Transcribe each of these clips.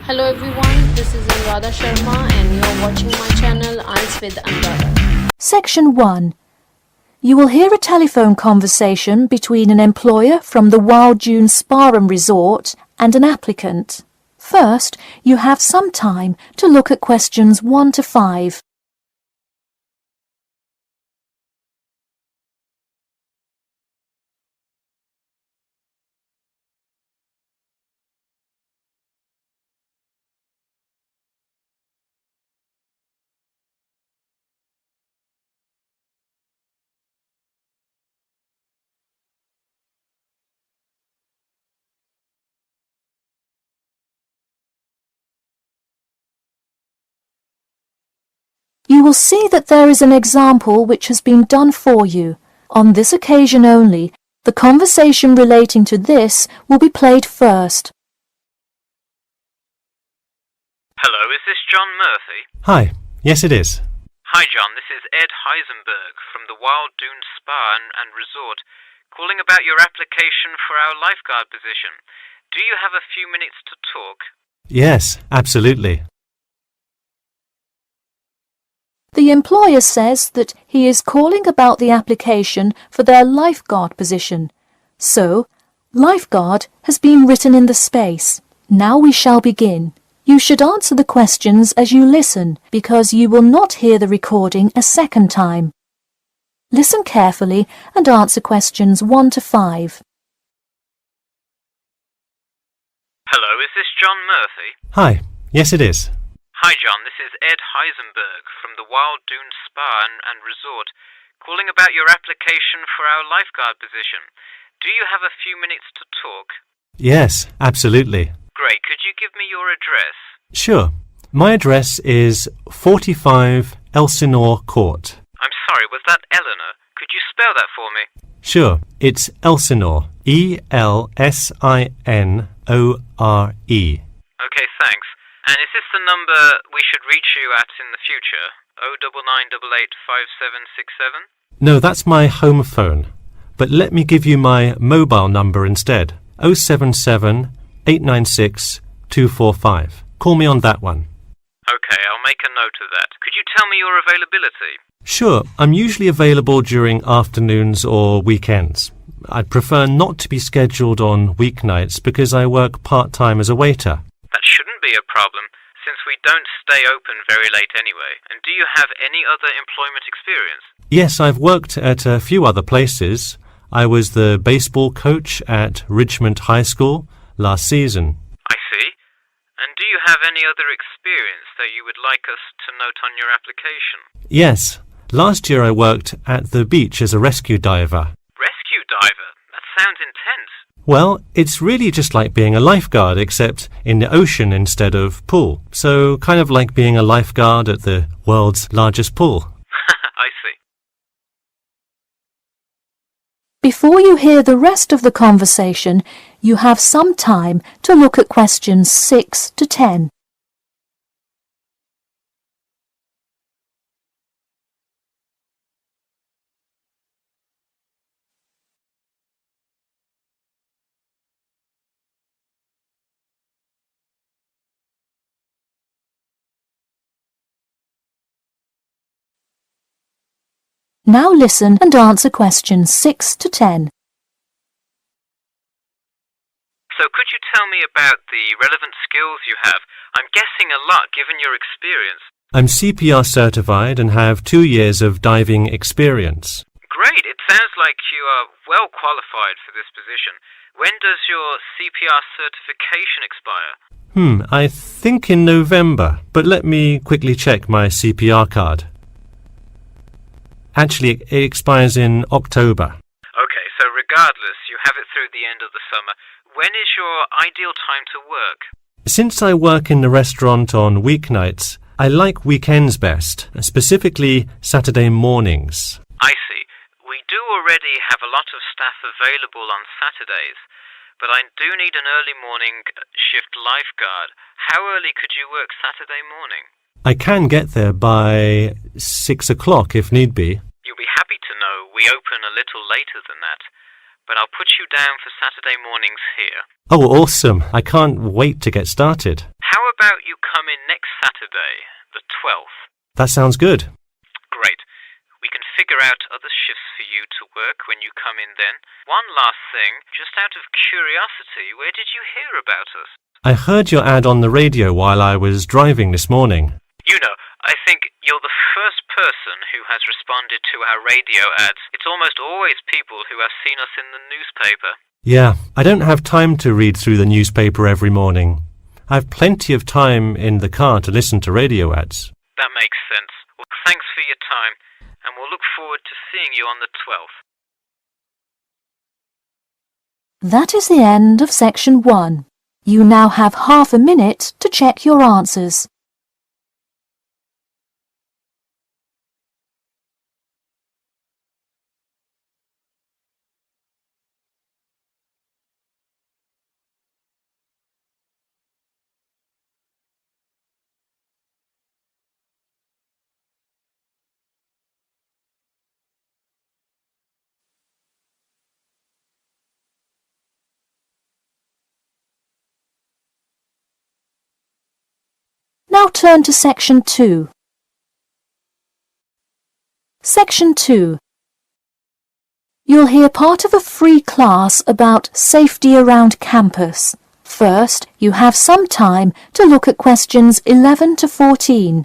Hello everyone, this is Anuradha Sharma and you're watching my channel IELTS with Anuradha. Section 1. You will hear a telephone conversation between an employer from the Wild Dune Spa and Resort and an applicant. First, you have some time to look at questions 1 to 5. You will see that there is an example which has been done for you. On this occasion only, the conversation relating to this will be played first. Hello, is this John Murphy? Hi, yes it is. Hi John, this is Ed Heisenberg from the Wild Dune Spa and Resort, calling about your application for our lifeguard position. Do you have a few minutes to talk? Yes, absolutely. The employer says that he is calling about the application for their lifeguard position. So, lifeguard has been written in the space. Now we shall begin. You should answer the questions as you listen, because you will not hear the recording a second time. Listen carefully and answer questions 1 to 5. Hello, is this John Murphy? Hi, yes it is. Hi John, this is Ed Heisenberg from the Wild Dune Spa and Resort, calling about your application for our lifeguard position. Do you have a few minutes to talk? Yes, absolutely. Great, could you give me your address? Sure. My address is 45 Elsinore Court. I'm sorry, was that Eleanor? Could you spell that for me? Sure, it's Elsinore. E-L-S-I-N-O-R-E. Okay, thanks. And is this the number we should reach you at in the future? 099885767? No, that's my home phone. But let me give you my mobile number instead. 077 896 245. Call me on that one. Okay, I'll make a note of that. Could you tell me your availability? Sure, I'm usually available during afternoons or weekends. I'd prefer not to be scheduled on weeknights because I work part-time as a waiter. That shouldn't be a problem, since we don't stay open very late anyway. And do you have any other employment experience? Yes, I've worked at a few other places. I was the baseball coach at Richmond High School last season. I see. And do you have any other experience that you would like us to note on your application? Yes, last year I worked at the beach as a rescue diver. Rescue diver? That sounds intense. Well, it's really just like being a lifeguard, except in the ocean instead of pool. So kind of like being a lifeguard at the world's largest pool. I see. Before you hear the rest of the conversation, you have some time to look at questions 6 to 10. Now listen and answer questions 6 to 10. So could you tell me about the relevant skills you have? I'm guessing a lot given your experience. I'm CPR certified and have 2 years of diving experience. Great, it sounds like you are well qualified for this position. When does your CPR certification expire? I think in November, but let me quickly check my CPR card. Actually, it expires in October. Okay, so regardless, you have it through the end of the summer. When is your ideal time to work? Since I work in the restaurant on weeknights, I like weekends best, specifically Saturday mornings. I see. We do already have a lot of staff available on Saturdays, but I do need an early morning shift lifeguard. How early could you work Saturday morning? I can get there by 6 o'clock if need be. You'll be happy to know we open a little later than that, but I'll put you down for Saturday mornings here. Oh, awesome. I can't wait to get started. How about Saturday, the 12th. That sounds good. Great. We can figure out other shifts for you to work when you come in then. One last thing, just out of curiosity, where did you hear about us? I heard your ad on the radio while I was driving this morning. You know, I think you're the first person who has responded to our radio ads. It's almost always people who have seen us in the newspaper. Yeah, I don't have time to read through the newspaper every morning. I've plenty of time in the car to listen to radio ads. That makes sense. Well, thanks for your time, and we'll look forward to seeing you on the 12th. That is the end of section 1. You now have half a minute to check your answers. Now turn to section 2. Section 2. You'll hear part of a free class about safety around campus. First, you have some time to look at questions 11 to 14.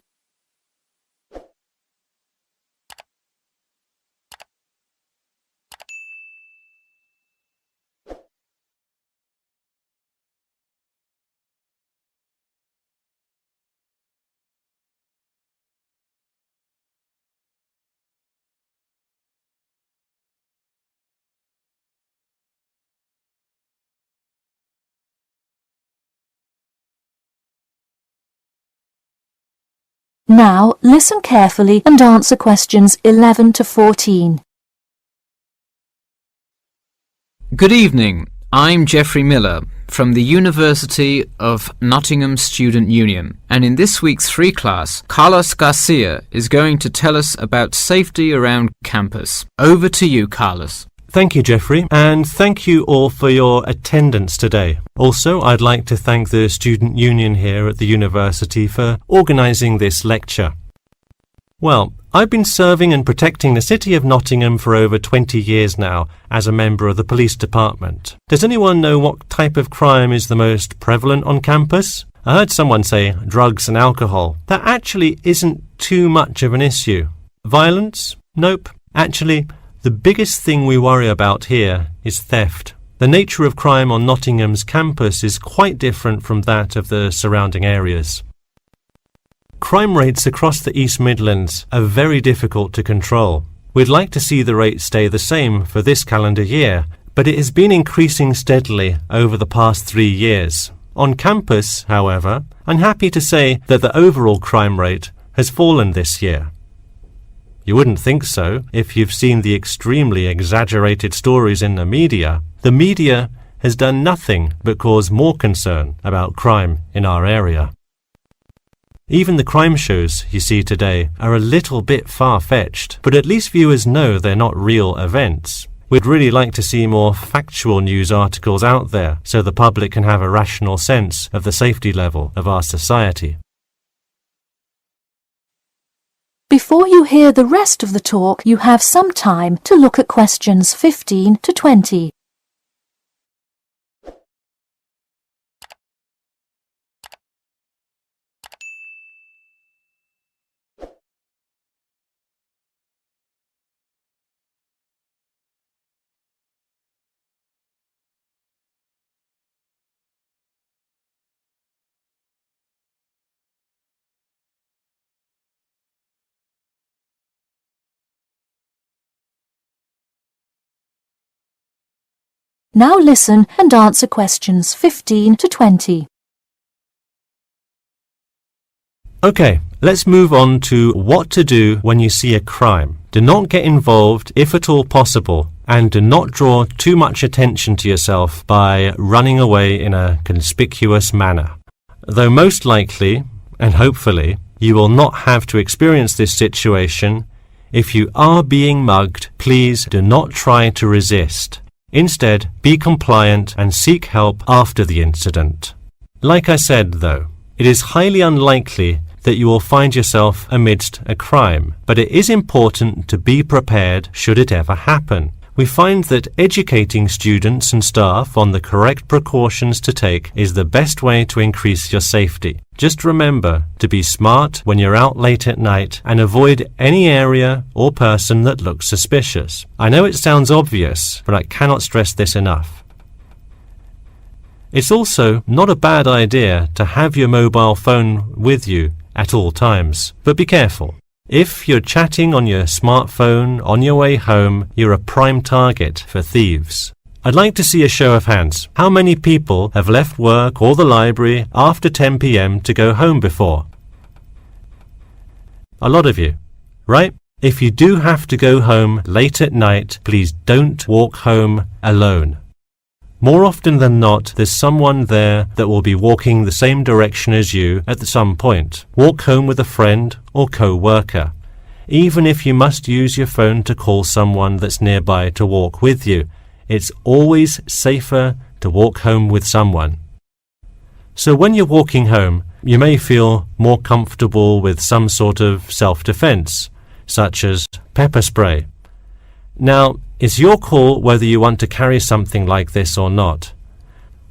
Now listen carefully and answer questions 11 to 14. Good evening. I'm Geoffrey Miller from the University of Nottingham Student Union, and in this week's free class, Carlos Garcia is going to tell us about safety around campus. Over to you, Carlos. Thank you, Geoffrey, and thank you all for your attendance today. Also, I'd like to thank the Student Union here at the university for organising this lecture. Well, I've been serving and protecting the City of Nottingham for over 20 years now as a member of the police department. Does anyone know what type of crime is the most prevalent on campus? I heard someone say drugs and alcohol. That actually isn't too much of an issue. Violence? Nope. Actually, the biggest thing we worry about here is theft. The nature of crime on Nottingham's campus is quite different from that of the surrounding areas. Crime rates across the East Midlands are very difficult to control. We'd like to see the rate stay the same for this calendar year, but it has been increasing steadily over the past 3 years. On campus, however, I'm happy to say that the overall crime rate has fallen this year. You wouldn't think so if you've seen the extremely exaggerated stories in the media. The media has done nothing but cause more concern about crime in our area. Even the crime shows you see today are a little bit far-fetched, but at least viewers know they're not real events. We'd really like to see more factual news articles out there so the public can have a rational sense of the safety level of our society. Before you hear the rest of the talk, you have some time to look at questions 15 to 20. Now listen and answer questions 15 to 20. Okay, let's move on to what to do when you see a crime. Do not get involved if at all possible, and do not draw too much attention to yourself by running away in a conspicuous manner. Though most likely, and hopefully, you will not have to experience this situation, if you are being mugged, please do not try to resist. Instead, be compliant and seek help after the incident. Like I said, though, it is highly unlikely that you will find yourself amidst a crime, but it is important to be prepared should it ever happen. We find that educating students and staff on the correct precautions to take is the best way to increase your safety. Just remember to be smart when you're out late at night and avoid any area or person that looks suspicious. I know it sounds obvious, but I cannot stress this enough. It's also not a bad idea to have your mobile phone with you at all times, but be careful. If you're chatting on your smartphone on your way home, you're a prime target for thieves. I'd like to see a show of hands. How many people have left work or the library after 10 p.m. to go home before? A lot of you, right? If you do have to go home late at night, please don't walk home alone. More often than not, there's someone there that will be walking the same direction as you at some point. Walk home with a friend or co-worker. Even if you must use your phone to call someone that's nearby to walk with you, it's always safer to walk home with someone. So when you're walking home, you may feel more comfortable with some sort of self-defense, such as pepper spray. Now, it's your call whether you want to carry something like this or not.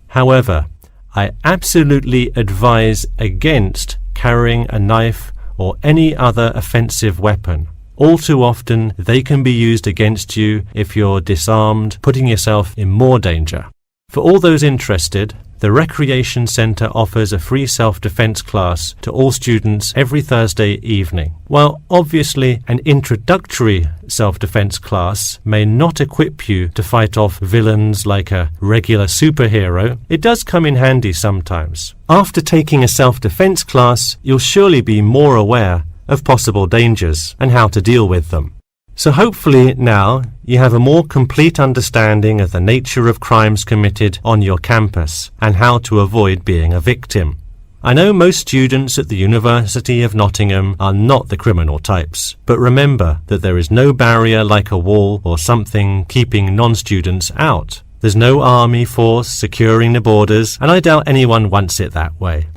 However, I absolutely advise against carrying a knife or any other offensive weapon. All too often, they can be used against you if you're disarmed, putting yourself in more danger. For all those interested, the Recreation Centre offers a free self-defense class to all students every Thursday evening. While obviously an introductory self-defense class may not equip you to fight off villains like a regular superhero, it does come in handy sometimes. After taking a self-defense class, you'll surely be more aware of possible dangers and how to deal with them. So hopefully now you have a more complete understanding of the nature of crimes committed on your campus and how to avoid being a victim. I know most students at the University of Nottingham are not the criminal types, but remember that there is no barrier like a wall or something keeping non-students out. There's no army force securing the borders, and I doubt anyone wants it that way.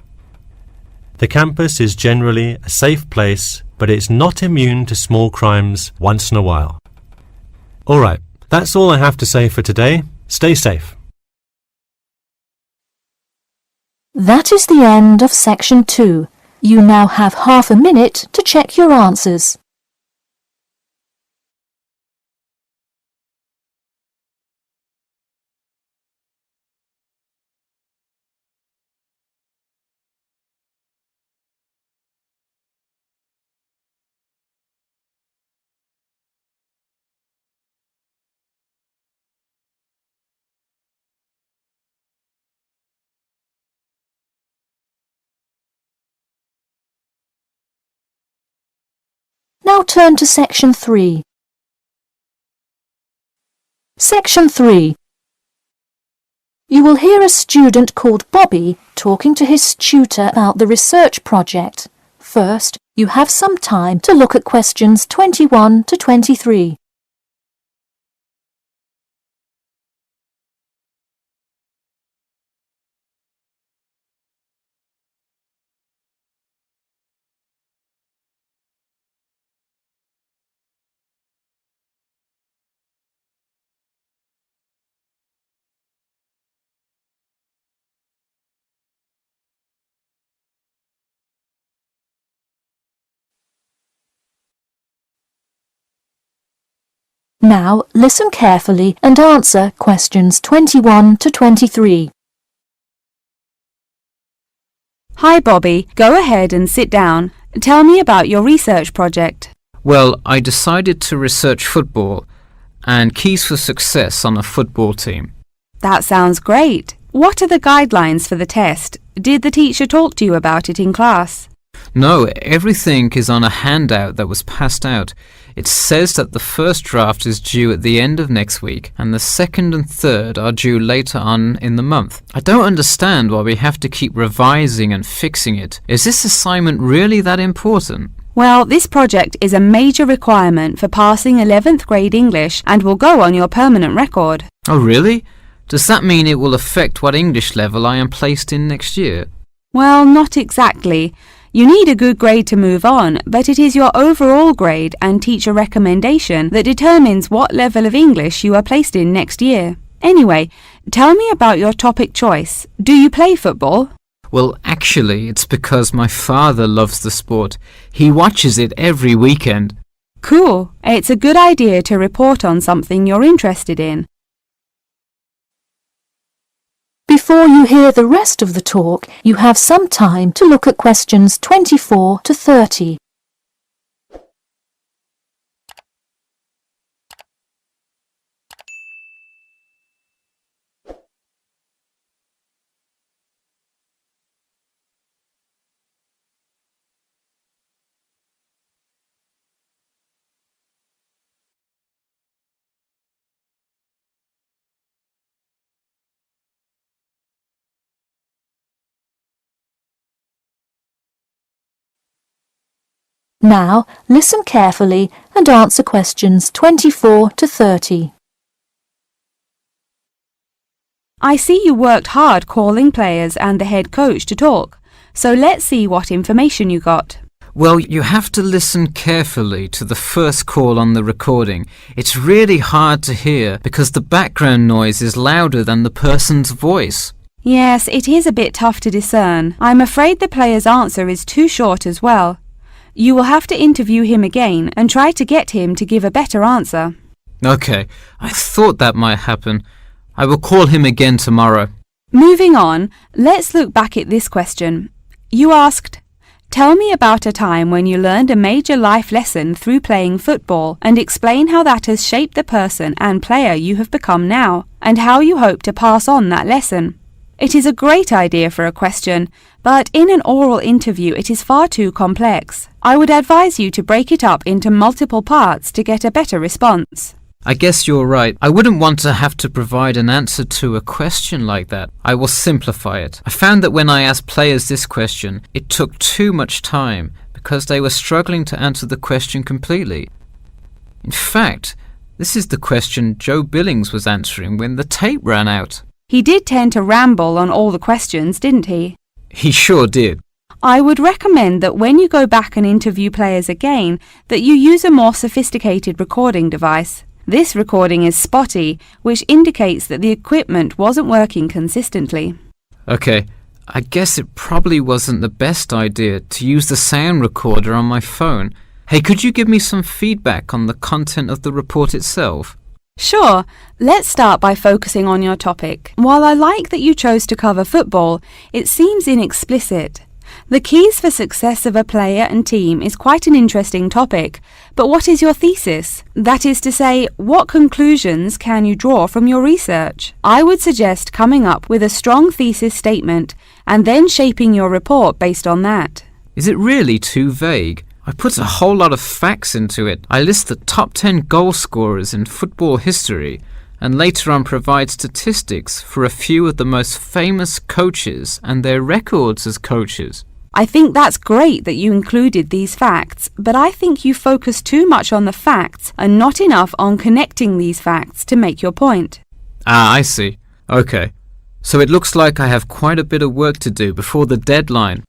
The campus is generally a safe place, but it's not immune to small crimes once in a while. Alright, that's all I have to say for today. Stay safe. That is the end of section 2. You now have half a minute to check your answers. Now turn to section 3. Section 3. You will hear a student called Bobby talking to his tutor about the research project. First, you have some time to look at questions 21 to 23. Now listen carefully and answer questions 21 to 23. Hi Bobby, go ahead and sit down. Tell me about your research project. Well, I decided to research football and keys for success on a football team. That sounds great. What are the guidelines for the test? Did the teacher talk to you about it in class? No, everything is on a handout that was passed out. It says that the first draft is due at the end of next week and the second and third are due later on in the month. I don't understand why we have to keep revising and fixing it. Is this assignment really that important? Well, this project is a major requirement for passing 11th grade English and will go on your permanent record. Oh, really? Does that mean it will affect what English level I am placed in next year? Well, not exactly. You need a good grade to move on, but it is your overall grade and teacher recommendation that determines what level of English you are placed in next year. Anyway, tell me about your topic choice. Do you play football? Well, actually, it's because my father loves the sport. He watches it every weekend. Cool. It's a good idea to report on something you're interested in. Before you hear the rest of the talk, you have some time to look at questions 24 to 30. Now, listen carefully and answer questions 24 to 30. I see you worked hard calling players and the head coach to talk, so let's see what information you got. Well, you have to listen carefully to the first call on the recording. It's really hard to hear because the background noise is louder than the person's voice. Yes, it is a bit tough to discern. I'm afraid the player's answer is too short as well. You will have to interview him again and try to get him to give a better answer. Okay, I thought that might happen. I will call him again tomorrow. Moving on, let's look back at this question. You asked, tell me about a time when you learned a major life lesson through playing football and explain how that has shaped the person and player you have become now and how you hope to pass on that lesson. It is a great idea for a question, but in an oral interview it is far too complex. I would advise you to break it up into multiple parts to get a better response. I guess you're right. I wouldn't want to have to provide an answer to a question like that. I will simplify it. I found that when I asked players this question, it took too much time because they were struggling to answer the question completely. In fact, this is the question Joe Billings was answering when the tape ran out. He did tend to ramble on all the questions, didn't he? He sure did. I would recommend that when you go back and interview players again, that you use a more sophisticated recording device. This recording is spotty, which indicates that the equipment wasn't working consistently. Okay, I guess it probably wasn't the best idea to use the sound recorder on my phone. Hey, could you give me some feedback on the content of the report itself? Sure, let's start by focusing on your topic. While I like that you chose to cover football, it seems inexplicit. The keys for success of a player and team is quite an interesting topic, but what is your thesis? That is to say, what conclusions can you draw from your research? I would suggest coming up with a strong thesis statement and then shaping your report based on that. Is it really too vague? I put a whole lot of facts into it. I list the top 10 goal scorers in football history and later on provide statistics for a few of the most famous coaches and their records as coaches. I think that's great that you included these facts, but I think you focus too much on the facts and not enough on connecting these facts to make your point. Ah, I see. Okay. So it looks like I have quite a bit of work to do before the deadline.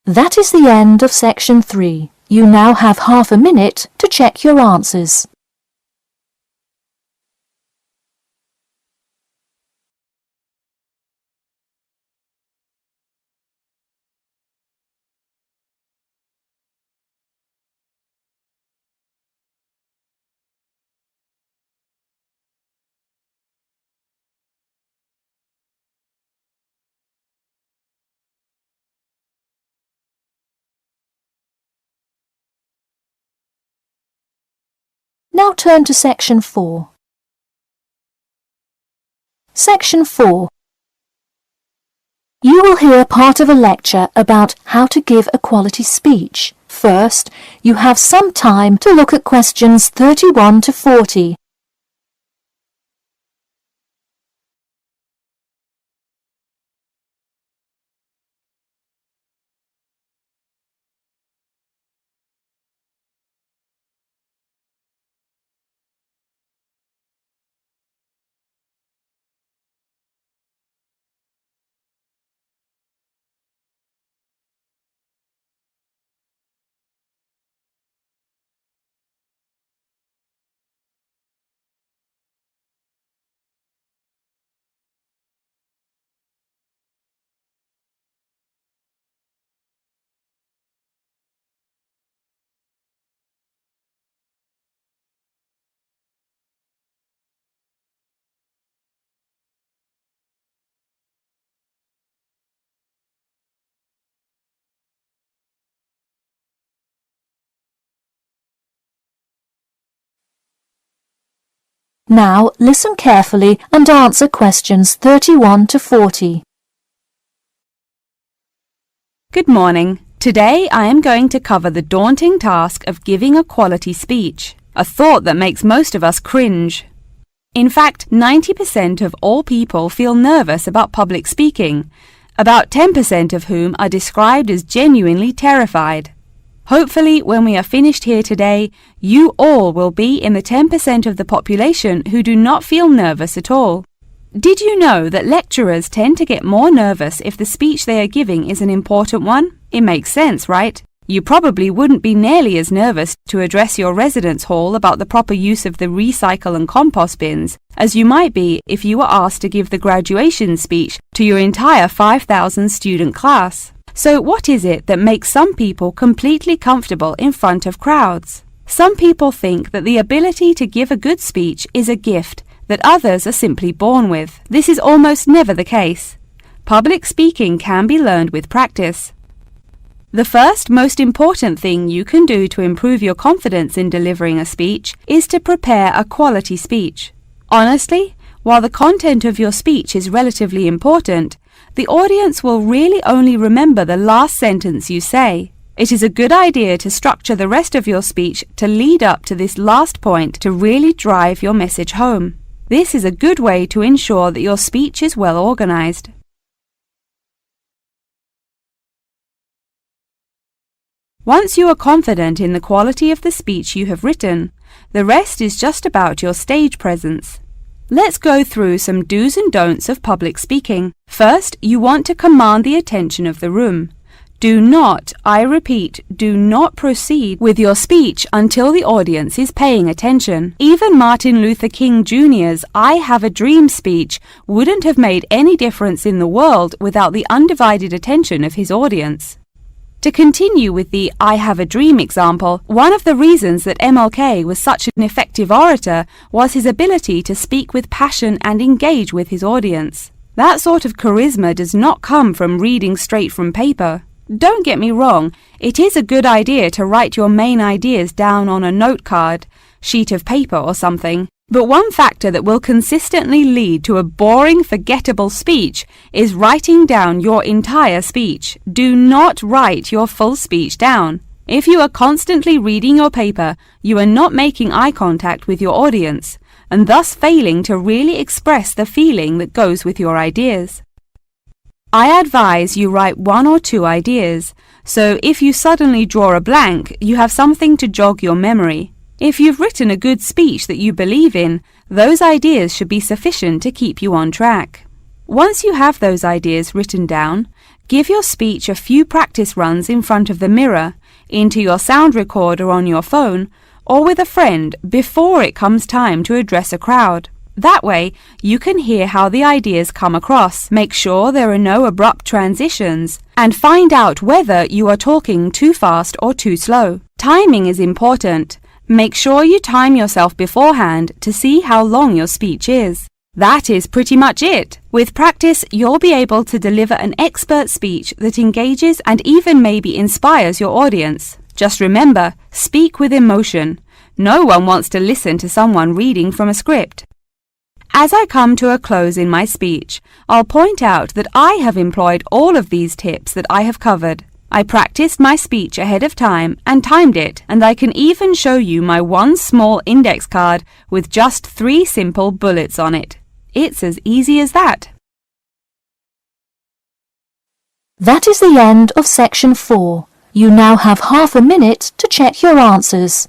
That is the end of section 3. You now have half a minute to check your answers. Now turn to section 4. Section 4. You will hear part of a lecture about how to give a quality speech. First, you have some time to look at questions 31 to 40. Now listen carefully and answer questions 31 to 40. Good morning. Today I am going to cover the daunting task of giving a quality speech, a thought that makes most of us cringe. In fact, 90% of all people feel nervous about public speaking, about 10% of whom are described as genuinely terrified. Hopefully, when we are finished here today, you all will be in the 10% of the population who do not feel nervous at all. Did you know that lecturers tend to get more nervous if the speech they are giving is an important one? It makes sense, right? You probably wouldn't be nearly as nervous to address your residence hall about the proper use of the recycle and compost bins as you might be if you were asked to give the graduation speech to your entire 5,000 student class. So what is it that makes some people completely comfortable in front of crowds? Some people think that the ability to give a good speech is a gift that others are simply born with. This is almost never the case. Public speaking can be learned with practice. The first most important thing you can do to improve your confidence in delivering a speech is to prepare a quality speech. Honestly, while the content of your speech is relatively important, the audience will really only remember the last sentence you say. It is a good idea to structure the rest of your speech to lead up to this last point to really drive your message home. This is a good way to ensure that your speech is well organized. Once you are confident in the quality of the speech you have written, the rest is just about your stage presence. Let's go through some do's and don'ts of public speaking. First, you want to command the attention of the room. Do not, I repeat, do not proceed with your speech until the audience is paying attention. Even Martin Luther King Jr.'s I Have a Dream speech wouldn't have made any difference in the world without the undivided attention of his audience. To continue with the I Have a Dream example, one of the reasons that MLK was such an effective orator was his ability to speak with passion and engage with his audience. That sort of charisma does not come from reading straight from paper. Don't get me wrong, it is a good idea to write your main ideas down on a note card, sheet of paper or something. But one factor that will consistently lead to a boring, forgettable speech is writing down your entire speech. Do not write your full speech down. If you are constantly reading your paper, you are not making eye contact with your audience, and thus failing to really express the feeling that goes with your ideas. I advise you write 1 or 2 ideas, so if you suddenly draw a blank, you have something to jog your memory. If you've written a good speech that you believe in, those ideas should be sufficient to keep you on track. Once you have those ideas written down, give your speech a few practice runs in front of the mirror, into your sound recorder on your phone, or with a friend before it comes time to address a crowd. That way, you can hear how the ideas come across, make sure there are no abrupt transitions, and find out whether you are talking too fast or too slow. Timing is important. Make sure you time yourself beforehand to see how long your speech is. That is pretty much it. With practice, you'll be able to deliver an expert speech that engages and even maybe inspires your audience. Just remember, speak with emotion. No one wants to listen to someone reading from a script. As I come to a close in my speech, I'll point out that I have employed all of these tips that I have covered. I practiced my speech ahead of time and timed it, and I can even show you my one small index card with just 3 simple bullets on it. It's as easy as that. That is the end of section 4. You now have half a minute to check your answers.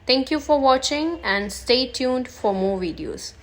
Thank you for watching and stay tuned for more videos.